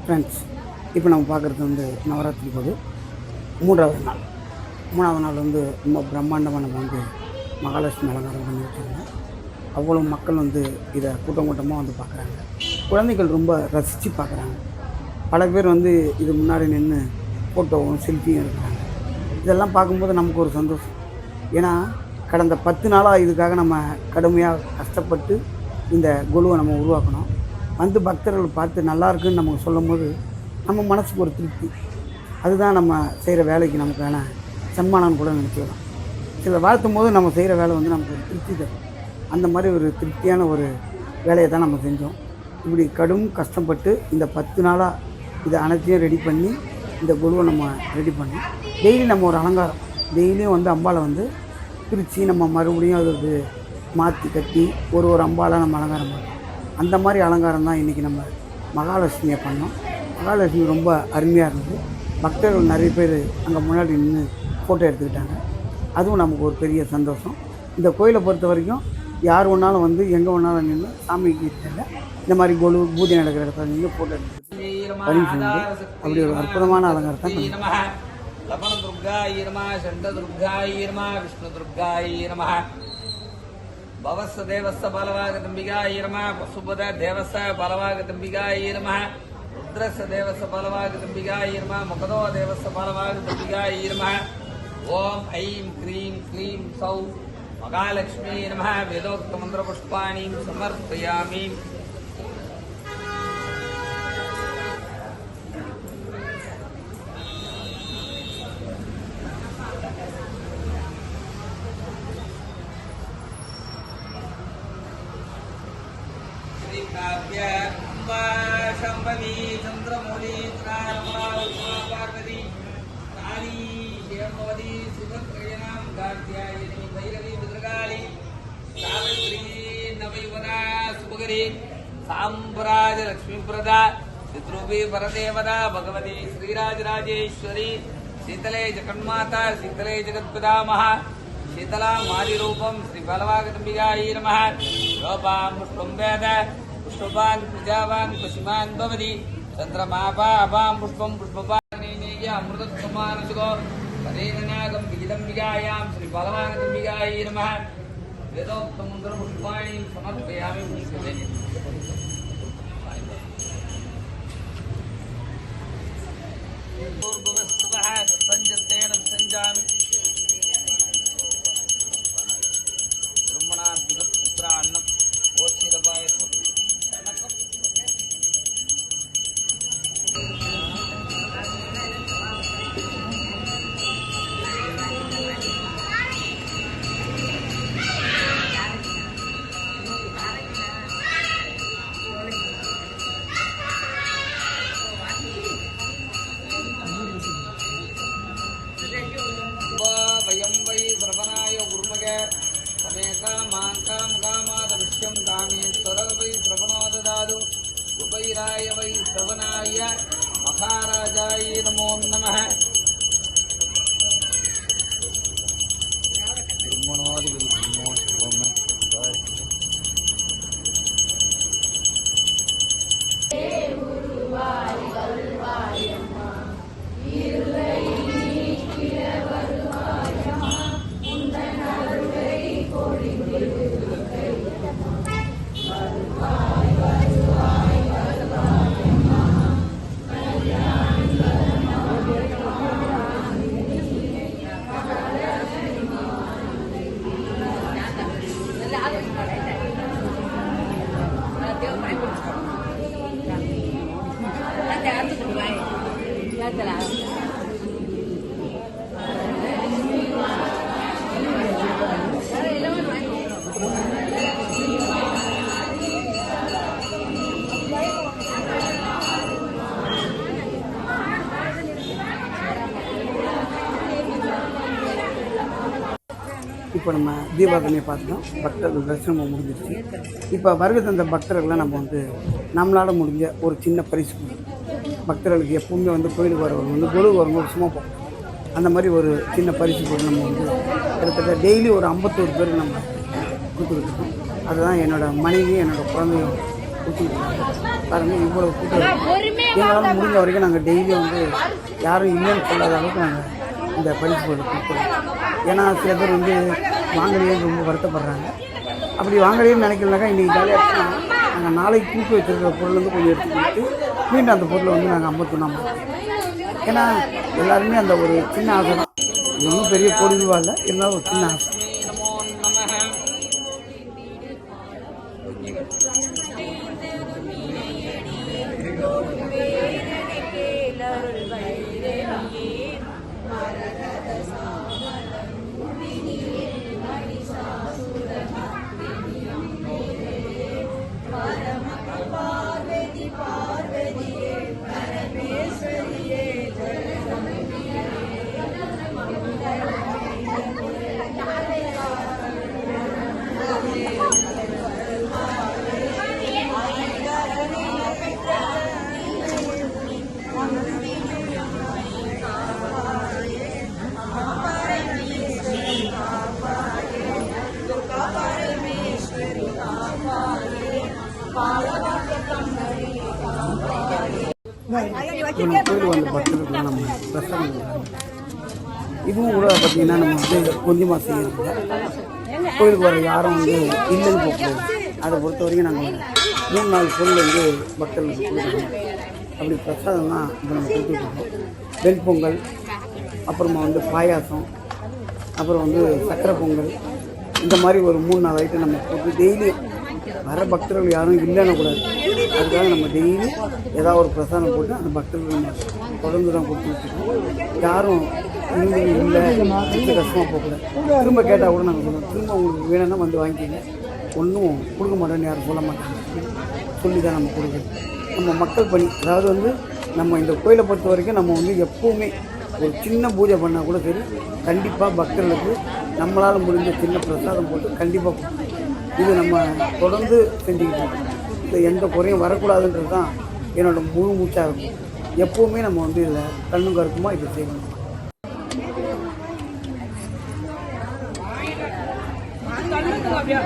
Friends, இப்போ நம்ம பார்க்குறது வந்து நவராத்திரி போது மூன்றாவது நாள். மூணாவது நாள் வந்து ரொம்ப பிரம்மாண்டமாக நம்ம வந்து மகாலட்சுமி அலங்காரம் பண்ணி வச்சுருங்க. அவ்வளோ மக்கள் வந்து இதை கூட்டம் கூட்டமாக வந்து பார்க்குறாங்க. குழந்தைகள் ரொம்ப ரசித்து பார்க்குறாங்க. பல பேர் வந்து இது முன்னாடி நின்று ஃபோட்டோவும் செல்ஃபியும் எடுக்கிறாங்க. இதெல்லாம் பார்க்கும்போது நமக்கு ஒரு சந்தோஷம். ஏன்னா கடந்த 10 நாளாக இதுக்காக நம்ம கடுமையாக கஷ்டப்பட்டு இந்த குழுவை நம்ம உருவாக்கணும். வந்து பக்தர்கள் பார்த்து நல்லா இருக்குன்னு நமக்கு சொல்லும்போது நம்ம மனசுக்கு ஒரு திருப்தி. அதுதான் நம்ம செய்கிற வேலைக்கு நமக்கான சன்மானம் கூட நினச்சிக்கலாம். சில வாழ்த்தும் போது நம்ம செய்கிற வேலை வந்து நமக்கு ஒரு திருப்தி தரும். அந்த மாதிரி ஒரு திருப்தியான ஒரு வேலையை தான் நம்ம செஞ்சோம். இப்படி கடும் கஷ்டப்பட்டு இந்த 10 நாளாக இதை அனைத்தையும் ரெடி பண்ணி இந்த குழுவை நம்ம ரெடி பண்ணி டெய்லி நம்ம ஒரு அலங்காரம் டெய்லியும் வந்து அம்பாவை வந்து பிரித்து நம்ம மறுபடியும் அது மாற்றி கட்டி ஒரு அம்பாவை நம்ம அலங்காரம் பண்ணோம். அந்த மாதிரி அலங்காரம் தான் இன்றைக்கி நம்ம மகாலட்சுமியை பண்ணோம். மகாலட்சுமி ரொம்ப அருமையாக இருந்தது. பக்தர்கள் நிறைய பேர் அங்கே முன்னாடி நின்று ஃபோட்டோ எடுத்துக்கிட்டாங்க. அதுவும் நமக்கு ஒரு பெரிய சந்தோஷம். இந்த கோயிலை பொறுத்த வரைக்கும் யார் வேணாலும் வந்து எங்கே வேணாலும் நின்று சாமிக்கு இருக்காங்க. இந்த மாதிரி கொலு பூஜை நடக்கிற இடத்துல நின்று ஃபோட்டோ எடுத்துக்கிட்டு பரிசு அப்படி ஒரு அற்புதமான அலங்காரத்தை லபன துர்காய நமஹ, சண்ட துர்காய நமஹ, விஷ்ணு துர்காய நமஹ, பவஸ்ஸ தேவஸ்ஸ பலவாகதம்பிகாய நமஹ, பசுபத தேவஸ்ஸ பலவாகதம்பிகாய நமஹ, ருத்ரஸ்ஸ தேவஸ்ஸ பலவாகதம்பிகாய நமஹ, முகதோ தேவஸ்ஸ பலவாகதம்பிகாய நமஹ. ஓம் ஐம் க்ரீம் க்ளீம் சௌ மகாலட்சுமி நமஹ. வேதோக்த மந்திர புஷ்பாணி சமர்ப்பயாமி. शंभवी चंद्रमौली पार्वती काली हेमवती सुभद्रयनाम गात्यायनी भैरवी भद्रकाली सावित्री नवयुवना सुभगरी सांबराज लक्ष्मीप्रदा चित्रूपी परदेवता भगवती श्रीराजराजेश्वरी शीतले जगन्माता शीतले जगत्पितामह शीतला मारिरूपम श्री बलवागदंबिकायै नमः. रूपां पुष्पं वेद पुष्पवान् प्रजावान् पशुमान् भवति चन्द्रमापा अपां पुष्पं पुष्पपाणिनेय अमृतत्वमानसुगो परेणनागं विगिदम्बिकायां श्री बलवागदंबिकायै नमः. वेदोक्तमन्त्रपुष्पाणि समर्पयामि. पूर्ववस्तुतः सत्पञ्चतेन सञ्जामि महाराजाय नमो नमः. இப்போ நம்ம தீபாவளியை பார்த்துட்டோம். பக்தர்கள் தரிசனம் முடிஞ்சிருச்சு. இப்போ வருகை தந்த பக்தர்களை நம்ம வந்து நம்மளால் முடிஞ்ச ஒரு சின்ன பரிசு பக்தர்களுக்கு எப்பவுமே வந்து கோயிலுக்கு வரவங்க வந்து குழு வரும்போது சும்மா போகும். அந்த மாதிரி ஒரு சின்ன பரிசு போட்டு நம்ம வந்து கிட்டத்தட்ட டெய்லி ஒரு 51 பேருக்கு நம்ம கொடுத்துக்கிட்டு இருக்கோம். அதுதான் என்னோடய மனைவி என்னோடய குழந்தையும் கொடுத்துக்கிட்டு இருக்காங்க. பாருங்கள் இவ்வளோ கூட்டம் எங்களால் முடிஞ்ச வரைக்கும் நாங்கள் டெய்லியும் வந்து யாரும் இல்லைன்னு சொல்லாத அளவுக்கு நாங்கள் இந்த பரிசு பொருள் கொடுக்குறோம். ஏன்னா சில பேர் வந்து வாங்கலையேன்னு ரொம்ப வருத்தப்படுறாங்க. அப்படி வாங்கலையேன்னு நினைக்கலனாக்கா இன்றைக்கி ஜாலியாக நாங்கள் நாளைக்கு கூட்டு வச்சுருக்கிற பொருள் வந்து கொஞ்சம் எடுத்து கொடுத்து மீண்டும் அந்த பொருளை வந்து நாங்கள் 51 மாற்றோம். ஏன்னா எல்லாருமே அந்த ஒரு சின்ன ஆசை தான், இது ஒன்றும் பெரிய கோடி ரூபா இல்லை, இருந்தாலும் ஒரு சின்ன ஆசை. நமோ நமः. நம்ம கோயிலுக்கு வந்த பக்தர்களுக்கு நம்ம பிரசாதம் கொடுக்குறோம். இதுவும் கூட பார்த்திங்கன்னா நம்ம வந்து கொஞ்சமாக செய்யறதில்ல. கோயிலுக்கு வர யாரும் வந்து இல்லைன்னு போகக்கூடாது. அதை பொறுத்த வரைக்கும் நாங்கள் 3-4 பொருள் வந்து பக்தர்களுக்கு கொடுக்குறோம். அப்படி பிரசாதம் தான் இப்போ நம்ம கொடுத்துட்ருக்கோம். வெண்பொங்கல், அப்புறமா வந்து பாயாசம், அப்புறம் வந்து சக்கரை பொங்கல், இந்த மாதிரி ஒரு 3-4 ஐட்டம் நம்ம போட்டு டெய்லி வர பக்தர்கள் யாரும் இல்லைன்னு கூடாது. அதுக்காக நம்ம டெய்லி ஏதாவது ஒரு பிரசாதம் போட்டு அந்த பக்தர்கள் நம்ம தொடர்ந்து தான் கொடுத்து வச்சுருக்கோம். யாரும் இல்லை வீட்டில் கஷ்டமாக போகக்கூடாது. திரும்ப கேட்டால் கூட நாங்கள் சொல்லுவோம், திரும்ப உங்களுக்கு வேணும்னா வந்து வாங்கிக்கிங்க, ஒன்றும் கொடுக்க மாட்டோன்னு யாரும் சொல்ல மாட்டாங்க சொல்லி தான் நம்ம கொடுக்குறோம். நம்ம மக்கள் பணி, அதாவது வந்து நம்ம இந்த கோயிலை பொறுத்த வரைக்கும் நம்ம வந்து எப்போவுமே ஒரு சின்ன பூஜை பண்ணால் கூட சரி, கண்டிப்பாக பக்தர்களுக்கு நம்மளால் முடிஞ்ச சின்ன பிரசாதம் போட்டு கண்டிப்பாக கொடுக்கணும். இது நம்ம தொடர்ந்து செஞ்சுக்கிட்டு இருக்கோம். இது எந்த குறையும் வரக்கூடாதுன்றது தான் என்னோடய முழு மூச்சாக இருக்கும். எப்போவுமே நம்ம வந்து இதில் கண்ணும் கருத்துமாக இதை செய்யணும். அப்படியா